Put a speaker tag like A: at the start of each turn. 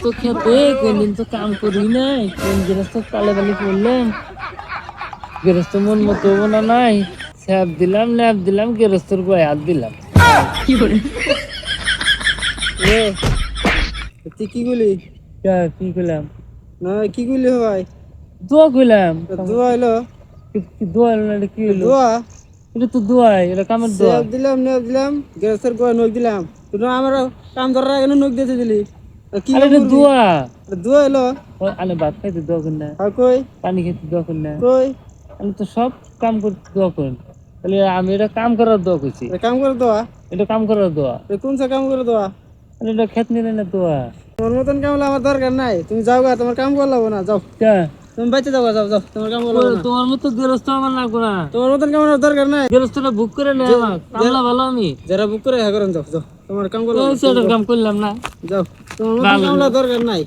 A: তো খেতে কোনদিন তো কাম করি নাই, কোন গৃহস্থ তালে বালি করলাম, গৃহস্থ মন মতো হবো না নাই, স্যাপ দিলাম ল্যাপ দিলাম, গৃহস্থর গায়ে হাত দিলাম।
B: এ তুই কি গুলি
A: কি করলাম?
B: না কি গুলি ভাই
A: দোয়া করলাম।
B: দোয়া হইলো
A: দোয়া হলো না, এটা কি হলো?
B: দোয়া
A: এটা তো দোয়াই, এটা কামের দোয়া।
B: সেব দিলাম নেব দিলাম গ্যাসের গোয়া নখ দিলাম তুই আমার কাম ধরার আগে নখ দিতে দিলি কি
A: আরে
B: কাম
A: এটা
B: করবি
A: দোয়া।
B: দোয়া হইলো
A: আরে ভাত খাইতে দোয়া করেন না,
B: আর কই
A: পানি খেতে দোয়া করেন না,
B: কই
A: আমি তো সব কাম করতে দোয়া করেন। তাহলে আমি এটা কাম করার দোয়া করছি,
B: কাম করে দোয়া
A: এটা কাম করার দোয়া।
B: কোন সা কাম করে দোয়া
A: আরে এটা খেত নিলে না দোয়া।
B: তোমার মতন কাম হলে আমার দরকার নাই তুমি যাও গা তোমার কাম করলাম না যাও
A: কা?
B: তুমি বাইতে যাও গা, যাও যাও তোমার কাম করলাম না
A: তোমার মতো গেরস্ত আমার লাগবো না,
B: তোমার মতন কাম আমার দরকার নাই
A: গেরস্তটা বুক করে নেয় আমার, কামলা ভালো আমি।
B: যারা বুক করে হ্যাঁ করেন যাও যাও তোমার কাম করলাম
A: সেটার কাম করলাম না।
B: যাও তোমার মতন কামলা দরকার নাই।